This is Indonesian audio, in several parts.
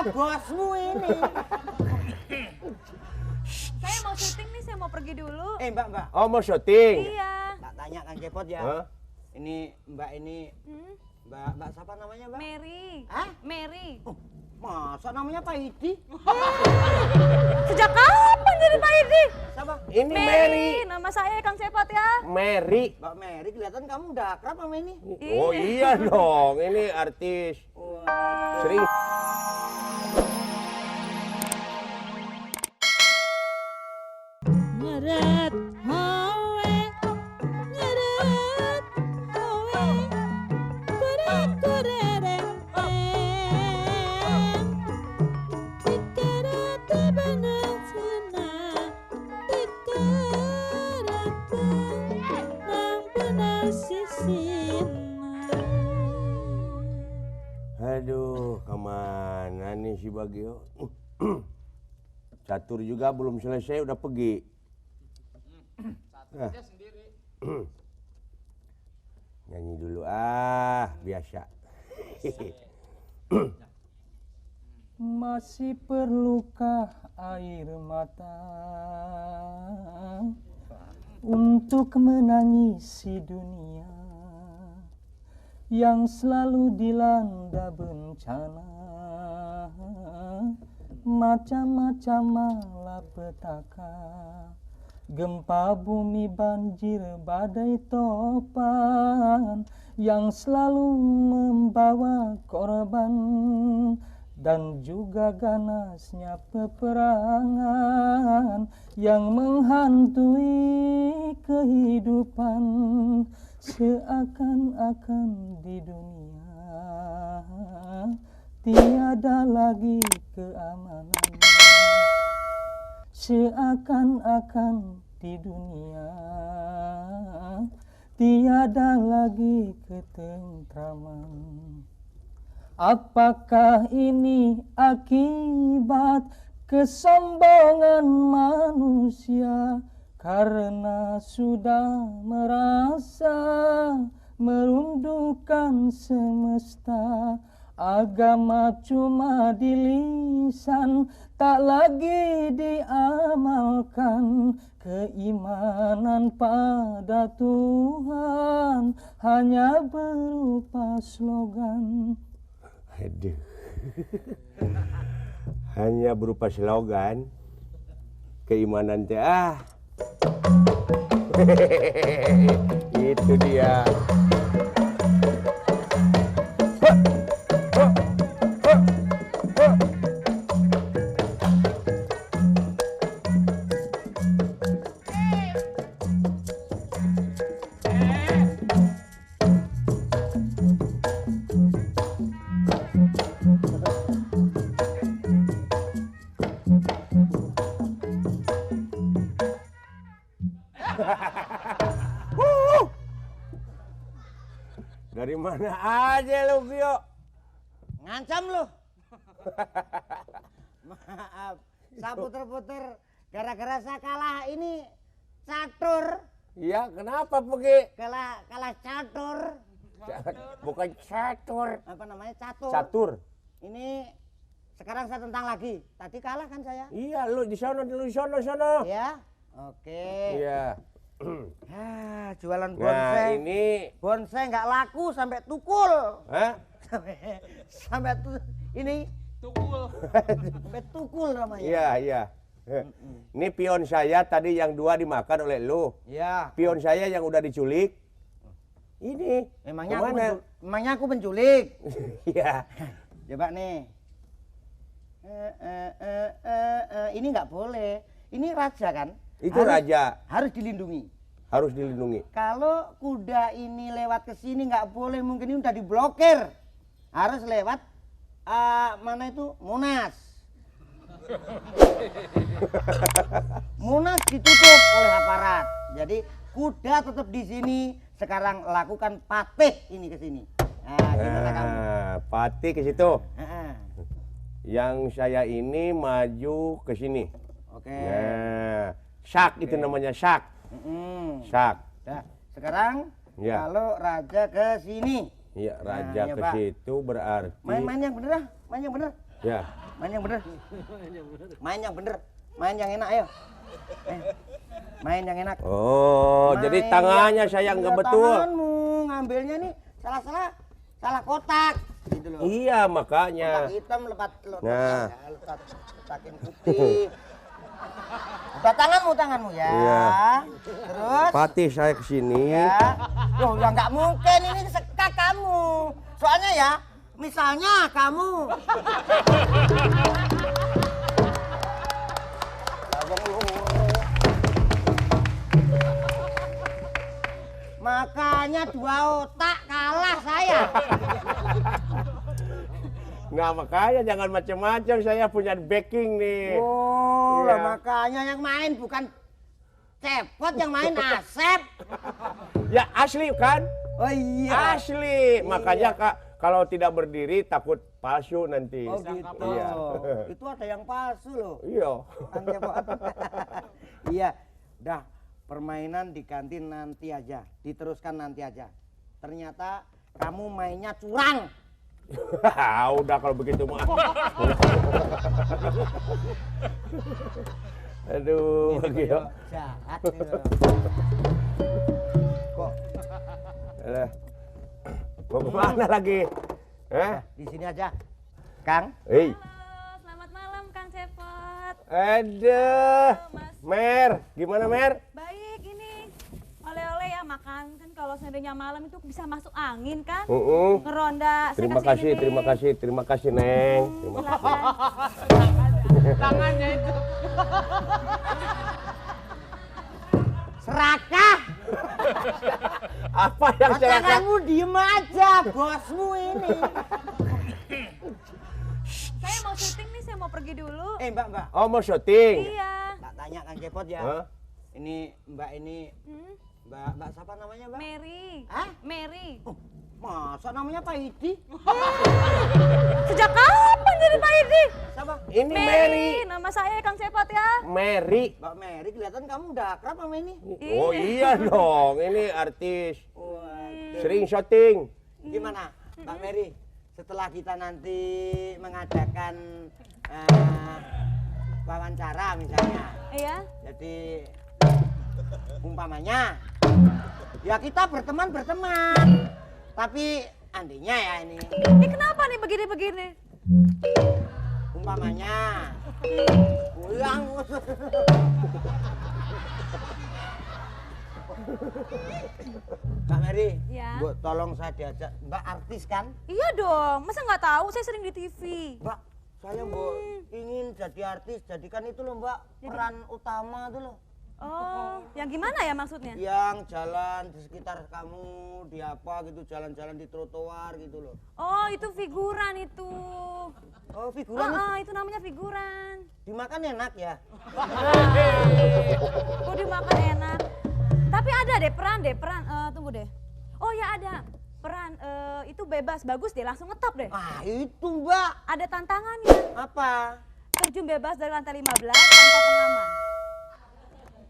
bosmu ini. Saya mau syuting nih, saya mau pergi dulu. Mbak. Oh, mau syuting? Iya. Tak tanya Kang Cepot ya. Hah? Ini Mbak ini Mbak siapa namanya, Mbak? Mary. Hah? Mary. Oh, masa namanya Pak Idi? Sejak kapan jadi Pak Idi? Siapa? Ini Mary. Nama saya Kang Cepot ya. Mary. Mbak Mary, kelihatan kamu udah akrab sama ini. Oh iya dong, ini artis. Sering. Nyeret hawe, nyeret hawe, kurang-kurang dikerata benar senang, dikerata nang benar sisin. Aduh, kemana nih si Bagio? Catur juga belum selesai udah pergi. Caturnya sendiri. Nyanyi dulu biasa. Masih perlukah air mata untuk menangisi dunia yang selalu dilanda bencana, macam-macam malapetaka, gempa bumi, banjir, badai topan yang selalu membawa korban, dan juga ganasnya peperangan yang menghantui kehidupan, seakan-akan di dunia tiada lagi keamanan, seakan-akan di dunia tiada lagi ketentraman. Apakah ini akibat kesombongan manusia karena sudah merasa merundukkan semesta? Agama cuma di lisan, tak lagi diamalkan. Keimanan pada Tuhan hanya berupa slogan. Aduh. Hanya berupa slogan. Keimanan teh itu dia. Dari mana aja lu, Gio? Ngancam lu. Maaf, saya puter-puter gara-gara saya kalah ini catur. Iya, kenapa pergi? Kalah catur. Bukan catur. Apa namanya? Catur. Catur. Ini sekarang saya tentang lagi. Tadi kalah kan saya? Iya, lu di sono. Ya. Oke. Iya. Jualan Nah, bonsai. ini Bonsai nggak laku sampai tukul. Hah? Sampai ini tukul. Sampai tukul namanya. Iya. Ini pion saya tadi yang 2 dimakan oleh lu. Iya. Pion saya yang udah diculik. Ini. Memangnya aku penculik. Iya. Coba nih. Ini nggak boleh. Ini raja kan? Itu raja. Harus dilindungi. Harus dilindungi. Kalau kuda ini lewat ke sini nggak boleh, mungkin ini udah diblokir. Harus lewat mana itu? Monas. Monas ditutup oleh aparat. Jadi kuda tetap di sini. Sekarang lakukan patih ini ke sini. Nah, gimana kamu? Patih ke situ. Heeh. Yang saya ini maju ke sini. Oke. Nah, syak itu namanya syak. Syak. Nah, sekarang Ya. kalau raja ke sini. Iya, raja iya, ke Pak. situ berarti. Main yang bener ah, main yang bener. Ya. Main yang bener. Main yang bener. Main yang enak ayo. Main yang enak. Oh, jadi tangannya saya nggak betul. Tanganmu ngambilnya nih salah kotak. Gitu loh. Iya, makanya. Kotak hitam lepas Nah. letakin putih. Udah tanganmu ya. Iya. Terus Patih saya ke sini. ya. Loh, ya nggak mungkin ini sekak kamu. Soalnya ya, misalnya kamu makanya 2 otak kalah saya. Nah, makanya jangan macam-macam, saya punya backing nih. Oh, Iya. makanya yang main bukan Cepot, yang main Asep. Ya asli kan? Oh iya. Asli. Makanya Kak, kalau tidak berdiri takut palsu nanti. Oh gitu. Iya. Itu ada yang palsu loh. Iya. Kang Cepot. Iya. Dah, permainan di kantin nanti aja. Diteruskan nanti aja. Ternyata kamu mainnya curang. Udah kalau begitu mah. Aduh, gila. Jahat nih lo. Kok Alah. Mau kemana lagi? di sini aja, Kang? Hei. Halo, selamat malam Kang Cepot. Aduh. Mas. Mer, gimana Mer? Baik ini. Oleh-oleh ya makan. Kan kalau seandainya malam itu bisa masuk angin kan? Ngeronda. Saya Terima kasih kasih, ini terima nih. kasih, terima kasih Neng. Terima kasih. Silakan. Tangannya itu. Serakah. Apa yang saya Kamu diem aja, bosmu ini. Saya mau syuting nih, saya mau pergi dulu. Mbak. Oh, mau syuting? Iya. Tak tanya Kang Cepot ya. Hah? Ini Mbak ini Hmm? Mbak siapa namanya, Mbak? Mary. Hah? Mary. Oh, masa namanya Pak Idi? Sejak kapan jadi Pak Idi? Siapa? Ini Mary. Nama saya Kang Cepot ya. Mary. Mbak Mary, kelihatan kamu udah akrab sama ini. Oh iya dong, ini artis. Waduh. Sering syuting. Gimana, Mbak Mary? Setelah kita nanti mengadakan wawancara misalnya, Iya. jadi umpamanya, ya kita berteman, tapi andinya ya ini, Ini kenapa nih begini-begini? umpamanya, ulang. Mbak Mary, Ya. Bu, tolong saya diajak. Mbak artis kan? Iya dong, masa nggak tahu? Saya sering di TV. Mbak, saya ingin jadi artis, jadikan itu loh Mbak, peran utama tuh loh. Oh, yang gimana ya maksudnya? Yang jalan di sekitar kamu, di apa gitu, jalan-jalan di trotoar gitu loh. Oh, itu figuran itu. Oh, figuran Itu namanya figuran. dimakan enak ya? Kok dimakan enak? Tapi ada deh peran. Tunggu deh. Oh ya ada peran. Itu bebas, bagus deh. Langsung ngetop deh. Ah, itu Mbak. Ada tantangannya. Apa? Terjun bebas dari lantai 15 tanpa pengaman.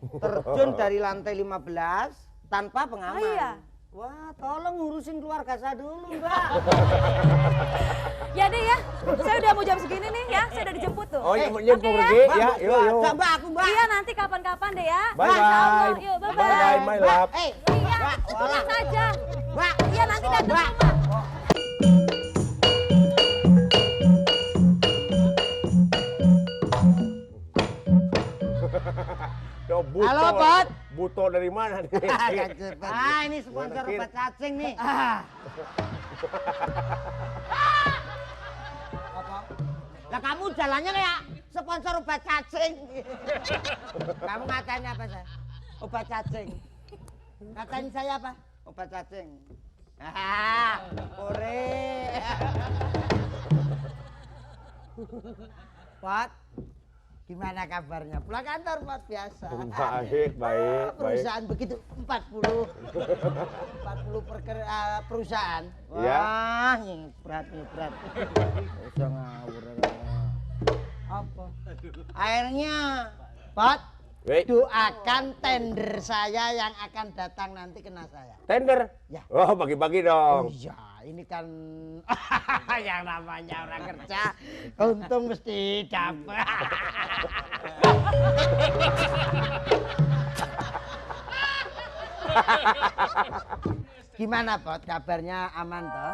Terjun dari lantai 15 tanpa pengaman. Oh iya. Wah, tolong ngurusin keluarga saya dulu, Mbak. Ya deh ya. Saya udah mau jam segini nih ya. Saya udah dijemput tuh. Oh, Oke mau pergi? Mbak, Ya, Bu, yuk, yuk. Mbak, aku, Mbak. Iya nanti kapan-kapan deh ya. Bye, Masya Allah. bye. Yuk, Bye, bye-bye. bye, my love. Iya, Mbak, tenang saja. Mbak. Iya nanti datang Mbak. rumah. Yo, buto. Halo, Bot. Buto dari mana nih? Ini sponsor Gua obat cacing nih. Lah kamu jalannya kayak sponsor obat cacing. Kamu ngatain apa saya? Obat cacing. Ngatain saya apa? Obat cacing. Ore. Pat, gimana kabarnya? Pulang kantor, Pat, biasa. Baik, baik. Perusahaan begitu 40 perusahaan. Iya. Wah, berat. Usah ngawur. Apa? Akhirnya, Pat, Wait, doakan tender saya yang akan datang nanti kena saya. tender? Ya. Oh, bagi-bagi Oh dong. iya, ini kan yang namanya orang kerja, untung mesti dapat. Gimana, Pot? Kabarnya aman toh?